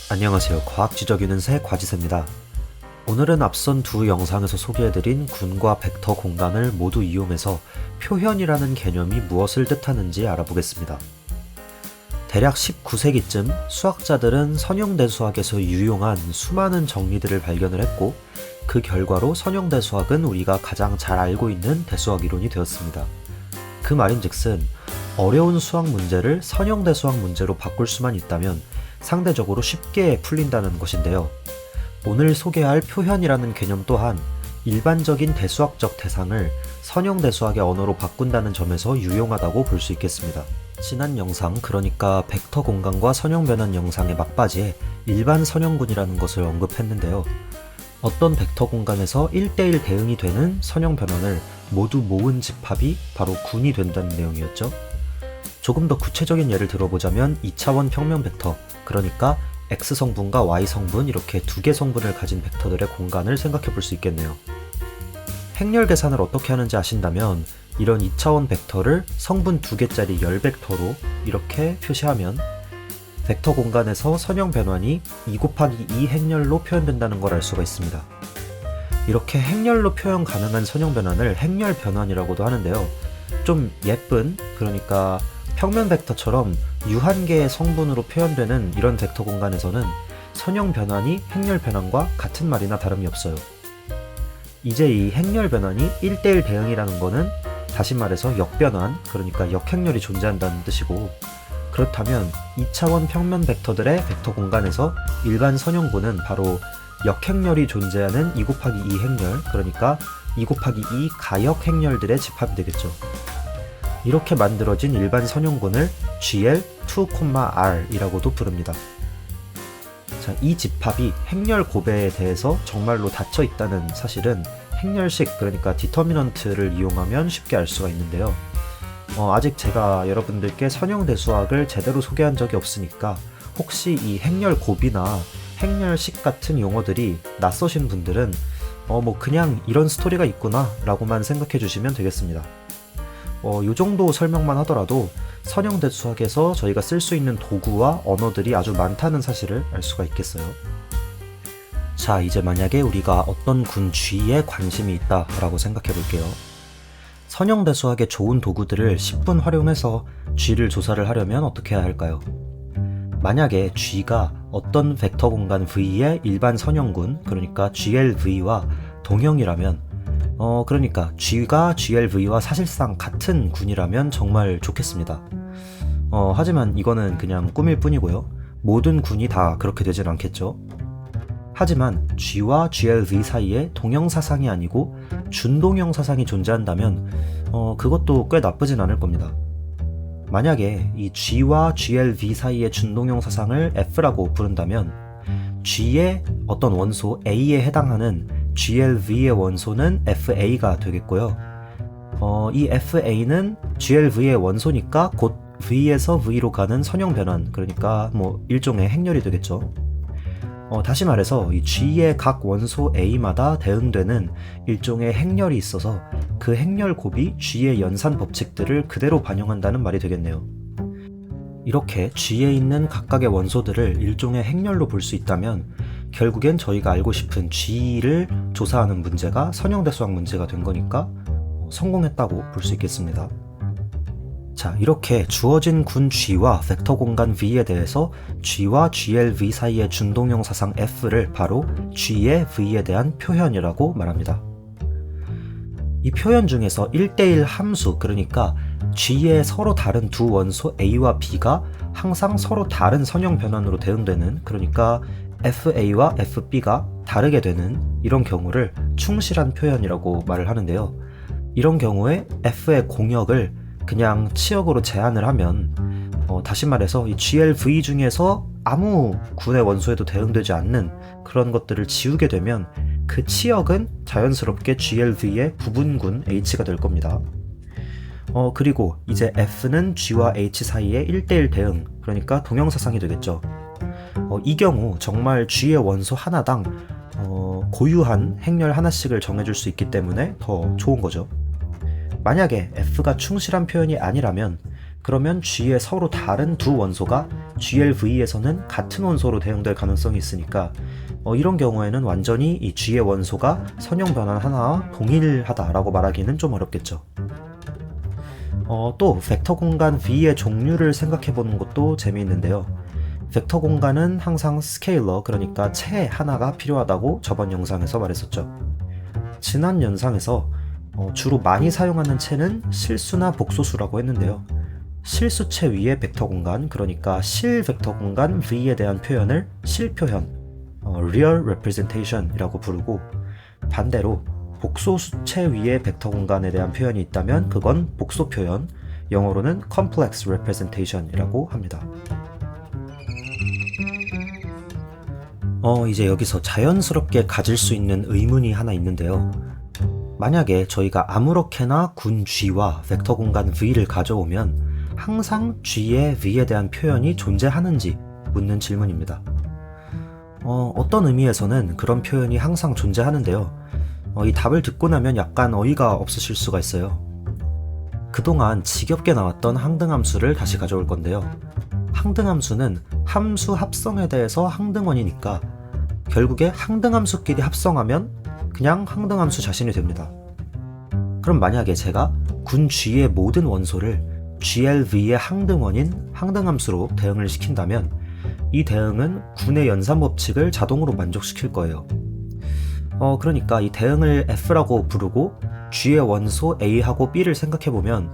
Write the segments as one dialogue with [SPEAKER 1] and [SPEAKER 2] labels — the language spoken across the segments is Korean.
[SPEAKER 1] 안녕하세요. 과학지적이는 새 과지새입니다. 오늘은 앞선 두 영상에서 소개해드린 군과 벡터 공간을 모두 이용해서 표현이라는 개념이 무엇을 뜻하는지 알아보겠습니다. 대략 19세기쯤 수학자들은 선형대수학에서 유용한 수많은 정리들을 발견을 했고, 그 결과로 선형대수학은 우리가 가장 잘 알고 있는 대수학 이론이 되었습니다. 그 말인즉슨 어려운 수학 문제를 선형대수학 문제로 바꿀 수만 있다면 상대적으로 쉽게 풀린다는 것인데요. 오늘 소개할 표현이라는 개념 또한 일반적인 대수학적 대상을 선형대수학의 언어로 바꾼다는 점에서 유용하다고 볼 수 있겠습니다. 지난 영상, 그러니까 벡터 공간과 선형 변환 영상의 막바지에 일반 선형군이라는 것을 언급했는데요. 어떤 벡터 공간에서 1대1 대응이 되는 선형 변환을 모두 모은 집합이 바로 군이 된다는 내용이었죠. 조금 더 구체적인 예를 들어보자면 2차원 평면 벡터, 그러니까 X성분과 Y성분 이렇게 두 개 성분을 가진 벡터들의 공간을 생각해 볼 수 있겠네요. 행렬 계산을 어떻게 하는지 아신다면 이런 2차원 벡터를 성분 두 개짜리 열 벡터로 이렇게 표시하면 벡터 공간에서 선형 변환이 2 곱하기 2 행렬로 표현된다는 걸 알 수가 있습니다. 이렇게 행렬로 표현 가능한 선형 변환을 행렬 변환이라고도 하는데요. 좀 예쁜, 그러니까 평면 벡터처럼 유한계의 성분으로 표현되는 이런 벡터 공간에서는 선형 변환이 행렬 변환과 같은 말이나 다름이 없어요. 이제 이 행렬 변환이 1대1 대응이라는 거는 다시 말해서 역변환, 그러니까 역행렬이 존재한다는 뜻이고, 그렇다면 2차원 평면 벡터들의 벡터 공간에서 일반 선형군은 바로 역행렬이 존재하는 2 곱하기 2 행렬, 그러니까 2 곱하기 2 가역 행렬들의 집합이 되겠죠. 이렇게 만들어진 일반 선형군을 GL2, R이라고도 부릅니다. 자, 이 집합이 행렬 고배에 대해서 정말로 닫혀 있다는 사실은 행렬식, 그러니까 디터미넌트를 이용하면 쉽게 알 수가 있는데요. 아직 제가 여러분들께 선형대수학을 제대로 소개한 적이 없으니까 혹시 이 행렬 곱이나 행렬식 같은 용어들이 낯서신 분들은 그냥 이런 스토리가 있구나 라고만 생각해 주시면 되겠습니다. 요 정도 설명만 하더라도 선형대수학에서 저희가 쓸 수 있는 도구와 언어들이 아주 많다는 사실을 알 수가 있겠어요. 자, 이제 만약에 우리가 어떤 군 G에 관심이 있다 라고 생각해 볼게요. 선형대수학의 좋은 도구들을 10분 활용해서 G를 조사를 하려면 어떻게 해야 할까요? 만약에 G가 어떤 벡터 공간 V의 일반 선형군, 그러니까 GLV와 동형이라면 그러니까 G가 GLV와 사실상 같은 군이라면 정말 좋겠습니다. 하지만 이거는 그냥 꿈일 뿐이고요. 모든 군이 다 그렇게 되진 않겠죠. 하지만 G와 GLV 사이에 동형사상이 아니고 준동형 사상이 존재한다면 그것도 꽤 나쁘진 않을 겁니다. 만약에 이 G와 GLV 사이의 준동형 사상을 F라고 부른다면 G의 어떤 원소 A에 해당하는 GLV의 원소는 FA가 되겠고요. 이 FA는 GLV의 원소니까 곧 V에서 V로 가는 선형 변환, 그러니까 일종의 행렬이 되겠죠. 다시 말해서 이 G의 각 원소 A마다 대응되는 일종의 행렬이 있어서 그 행렬 곱이 G의 연산 법칙들을 그대로 반영한다는 말이 되겠네요. 이렇게 G에 있는 각각의 원소들을 일종의 행렬로 볼 수 있다면 결국엔 저희가 알고 싶은 G를 조사하는 문제가 선형대수학 문제가 된 거니까 성공했다고 볼 수 있겠습니다. 자, 이렇게 주어진 군 G와 벡터 공간 V에 대해서 G와 GLV 사이의 준동형 사상 F를 바로 G의 V에 대한 표현이라고 말합니다. 이 표현 중에서 1대1 함수, 그러니까 G의 서로 다른 두 원소 A와 B가 항상 서로 다른 선형 변환으로 대응되는, 그러니까 FA와 FB가 다르게 되는 이런 경우를 충실한 표현이라고 말을 하는데요. 이런 경우에 F의 공역을 그냥 치역으로 제한을 하면 다시 말해서 이 GLV 중에서 아무 군의 원소에도 대응되지 않는 그런 것들을 지우게 되면 그 치역은 자연스럽게 GLV의 부분군 H가 될 겁니다. 그리고 이제 F는 G와 H 사이의 1대1 대응, 그러니까 동형사상이 되겠죠. 이 경우 정말 G의 원소 하나당 고유한 행렬 하나씩을 정해줄 수 있기 때문에 더 좋은 거죠. 만약에 F가 충실한 표현이 아니라면 그러면 G의 서로 다른 두 원소가 GLV에서는 같은 원소로 대응될 가능성이 있으니까 이런 경우에는 완전히 이 G의 원소가 선형 변환 하나와 동일하다라고 말하기는 좀 어렵겠죠. 또 벡터 공간 V의 종류를 생각해보는 것도 재미있는데요. 벡터 공간은 항상 스케일러, 그러니까 체 하나가 필요하다고 저번 영상에서 말했었죠. 지난 영상에서 주로 많이 사용하는 체는 실수나 복소수라고 했는데요. 실수체 위의 벡터 공간, 그러니까 실 벡터 공간 V에 대한 표현을 실표현, real representation 이라고 부르고, 반대로 복소수체 위의 벡터 공간에 대한 표현이 있다면 그건 복소 표현, 영어로는 complex representation 이라고 합니다. 이제 여기서 자연스럽게 가질 수 있는 의문이 하나 있는데요. 만약에 저희가 아무렇게나 군 G와 벡터 공간 V를 가져오면 항상 G의 V에 대한 표현이 존재하는지 묻는 질문입니다. 어떤 의미에서는 그런 표현이 항상 존재하는데요. 이 답을 듣고 나면 약간 어이가 없으실 수가 있어요. 그동안 지겹게 나왔던 항등함수를 다시 가져올 건데요. 항등함수는 함수 합성에 대해서 항등원이니까 결국에 항등함수끼리 합성하면 그냥 항등함수 자신이 됩니다. 그럼 만약에 제가 군 G의 모든 원소를 GLV의 항등원인 항등함수로 대응을 시킨다면 이 대응은 군의 연산법칙을 자동으로 만족시킬 거예요. 그러니까 이 대응을 F라고 부르고 G의 원소 A하고 B를 생각해보면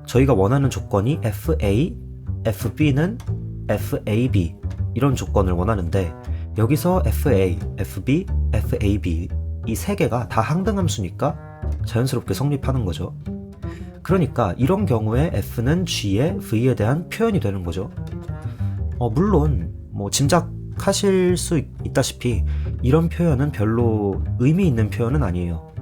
[SPEAKER 1] 저희가 원하는 조건이 FA, FB는 FAB 이런 조건을 원하는데 여기서 FA, FB, FAB 이 세 개가 다 항등함수니까 자연스럽게 성립하는 거죠. 그러니까 이런 경우에 F는 G의 V에 대한 표현이 되는 거죠. 물론 짐작하실 수 있다시피 이런 표현은 별로 의미 있는 표현은 아니에요.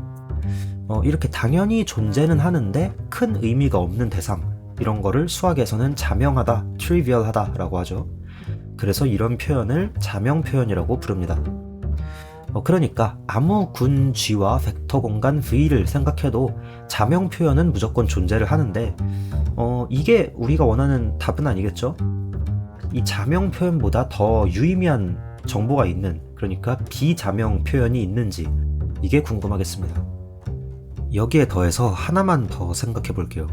[SPEAKER 1] 이렇게 당연히 존재는 하는데 큰 의미가 없는 대상, 이런 거를 수학에서는 자명하다, trivial하다 라고 하죠. 그래서 이런 표현을 자명 표현이라고 부릅니다. 그러니까 아무 군 G와 벡터 공간 V를 생각해도 자명 표현은 무조건 존재를 하는데 이게 우리가 원하는 답은 아니겠죠? 이 자명 표현보다 더 유의미한 정보가 있는, 그러니까 비자명 표현이 있는지 이게 궁금하겠습니다. 여기에 더해서 하나만 더 생각해 볼게요.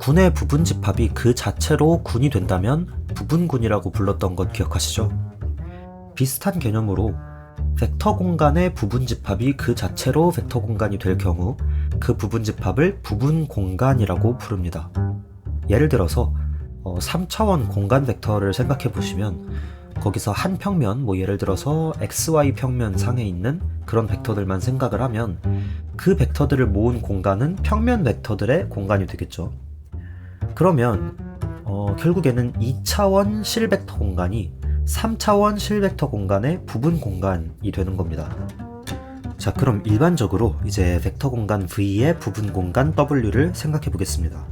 [SPEAKER 1] 군의 부분집합이 그 자체로 군이 된다면 부분군이라고 불렀던 것 기억하시죠? 비슷한 개념으로 벡터 공간의 부분집합이 그 자체로 벡터 공간이 될 경우 그 부분집합을 부분공간이라고 부릅니다. 예를 들어서 3차원 공간 벡터를 생각해 보시면 거기서 한 평면, 예를 들어서 XY 평면 상에 있는 그런 벡터들만 생각을 하면 그 벡터들을 모은 공간은 평면 벡터들의 공간이 되겠죠. 그러면 결국에는 2차원 실벡터 공간이 3차원 실벡터 공간의 부분 공간이 되는 겁니다. 자, 그럼 일반적으로 이제 벡터 공간 V의 부분 공간 W를 생각해 보겠습니다.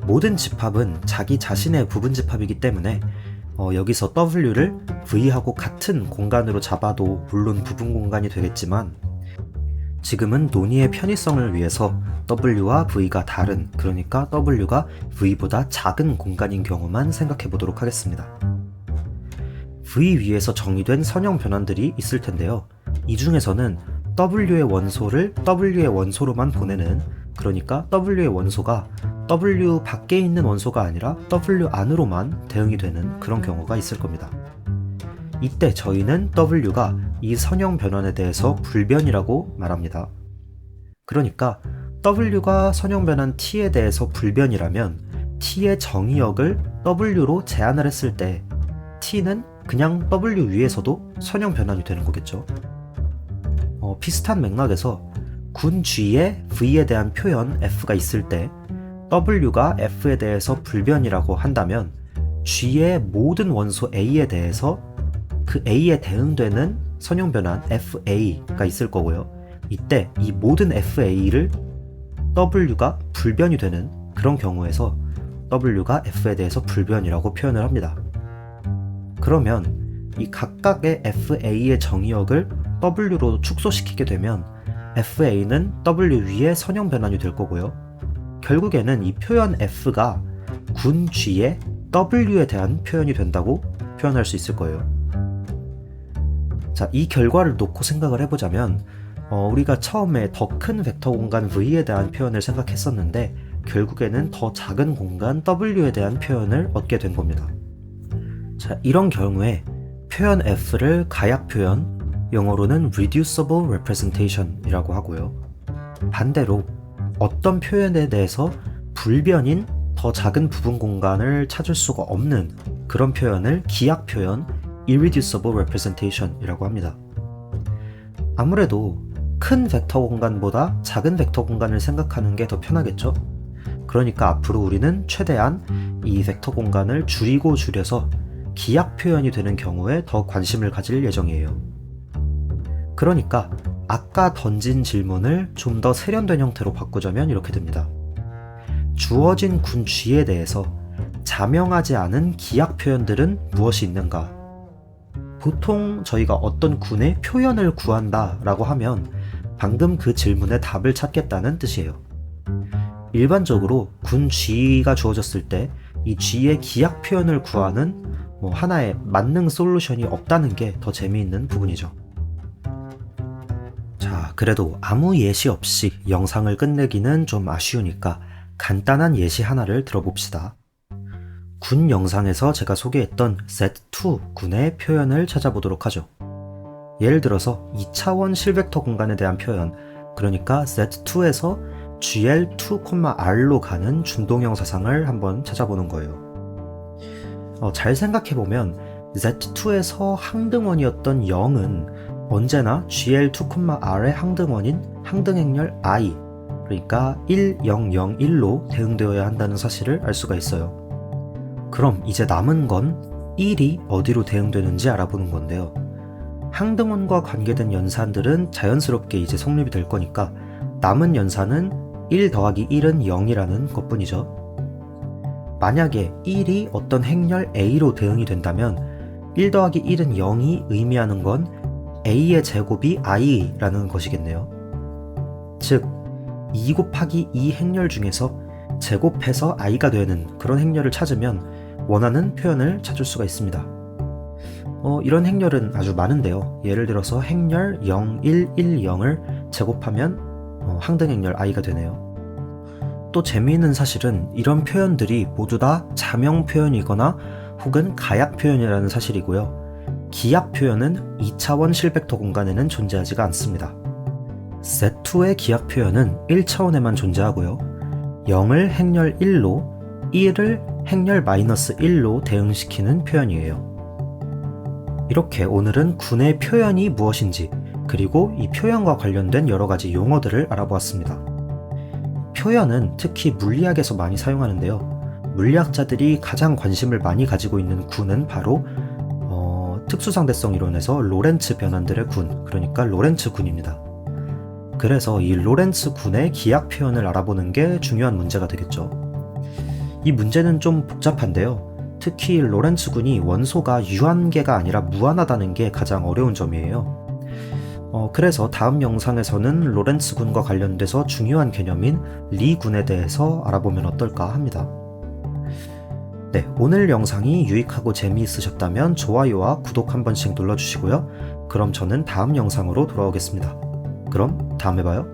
[SPEAKER 1] 모든 집합은 자기 자신의 부분 집합이기 때문에 여기서 W를 V하고 같은 공간으로 잡아도 물론 부분 공간이 되겠지만 지금은 논의의 편의성을 위해서 W와 V가 다른, 그러니까 W가 V보다 작은 공간인 경우만 생각해 보도록 하겠습니다. V 위에서 정의된 선형 변환들이 있을 텐데요. 이 중에서는 W의 원소를 W의 원소로만 보내는, 그러니까 W의 원소가 W 밖에 있는 원소가 아니라 W 안으로만 대응이 되는 그런 경우가 있을 겁니다. 이때 저희는 W가 이 선형 변환에 대해서 불변이라고 말합니다. 그러니까 W가 선형 변환 T에 대해서 불변이라면 T의 정의역을 W로 제한을 했을 때 T는 그냥 W 위에서도 선형 변환이 되는 거겠죠. 비슷한 맥락에서 군 G의 V에 대한 표현 F가 있을 때 W가 F에 대해서 불변이라고 한다면 G의 모든 원소 A에 대해서 그 A에 대응되는 선형 변환 FA가 있을 거고요. 이때 이 모든 FA를 W가 불변이 되는 그런 경우에서 W가 F에 대해서 불변이라고 표현을 합니다. 그러면 이 각각의 FA의 정의역을 W로 축소시키게 되면 FA는 W 위의 선형 변환이 될 거고요. 결국에는 이 표현 F가 군 G의 W에 대한 표현이 된다고 표현할 수 있을 거예요. 자, 이 결과를 놓고 생각을 해보자면 우리가 처음에 더 큰 벡터 공간 V에 대한 표현을 생각했었는데 결국에는 더 작은 공간 W에 대한 표현을 얻게 된 겁니다. 자, 이런 경우에 표현 F를 가약 표현, 영어로는 reducible representation 이라고 하고요. 반대로 어떤 표현에 대해서 불변인 더 작은 부분 공간을 찾을 수가 없는 그런 표현을 기약 표현, irreducible representation 이라고 합니다. 아무래도 큰 벡터 공간보다 작은 벡터 공간을 생각하는 게 더 편하겠죠? 그러니까 앞으로 우리는 최대한 이 벡터 공간을 줄여서 기약 표현이 되는 경우에 더 관심을 가질 예정이에요. 그러니까 아까 던진 질문을 좀 더 세련된 형태로 바꾸자면 이렇게 됩니다. 주어진 군 G에 대해서 자명하지 않은 기약 표현들은 무엇이 있는가? 보통 저희가 어떤 군의 표현을 구한다 라고 하면 방금 그 질문의 답을 찾겠다는 뜻이에요. 일반적으로 군 G가 주어졌을 때 이 G의 기약 표현을 구하는 하나의 만능 솔루션이 없다는 게 더 재미있는 부분이죠. 자, 그래도 아무 예시 없이 영상을 끝내기는 좀 아쉬우니까 간단한 예시 하나를 들어봅시다. 군 영상에서 제가 소개했던 Z2 군의 표현을 찾아보도록 하죠. 예를 들어서 2차원 실벡터 공간에 대한 표현, 그러니까 Z2에서 GL2,R로 가는 준동형 사상을 한번 찾아보는 거예요. 잘 생각해보면 Z2에서 항등원이었던 0은 언제나 GL2,R의 항등원인 항등행렬 I, 그러니까 1, 0, 0, 1로 대응되어야 한다는 사실을 알 수가 있어요. 그럼 이제 남은 건 1이 어디로 대응되는지 알아보는 건데요. 항등원과 관계된 연산들은 자연스럽게 이제 성립이 될 거니까 남은 연산은 1 더하기 1은 0이라는 것뿐이죠. 만약에 1이 어떤 행렬 A로 대응이 된다면 1 더하기 1은 0이 의미하는 건 A의 제곱이 I라는 것이겠네요. 즉, 2 곱하기 2 행렬 중에서 제곱해서 I가 되는 그런 행렬을 찾으면 원하는 표현을 찾을 수가 있습니다. 이런 행렬은 아주 많은데요. 예를 들어서 행렬 0, 1, 1, 0을 제곱하면 항등행렬 I가 되네요. 또 재미있는 사실은 이런 표현들이 모두 다 자명 표현이거나 혹은 가약 표현이라는 사실이고요. 기약 표현은 2차원 실벡터 공간에는 존재하지가 않습니다. Z2의 기약 표현은 1차원에만 존재하고요. 0을 행렬 1로, 1을 행렬 마이너스 1로 대응시키는 표현이에요. 이렇게 오늘은 군의 표현이 무엇인지, 그리고 이 표현과 관련된 여러 가지 용어들을 알아보았습니다. 표현은 특히 물리학에서 많이 사용하는데요. 물리학자들이 가장 관심을 많이 가지고 있는 군은 바로 특수상대성 이론에서 로렌츠 변환들의 군, 그러니까 로렌츠 군입니다. 그래서 이 로렌츠 군의 기약 표현을 알아보는 게 중요한 문제가 되겠죠. 이 문제는 좀 복잡한데요. 특히 로렌츠 군이 원소가 유한계가 아니라 무한하다는 게 가장 어려운 점이에요. 그래서 다음 영상에서는 로렌츠 군과 관련돼서 중요한 개념인 리 군에 대해서 알아보면 어떨까 합니다. 네, 오늘 영상이 유익하고 재미있으셨다면 좋아요와 구독 한 번씩 눌러주시고요. 그럼 저는 다음 영상으로 돌아오겠습니다. 그럼 다음에 봐요.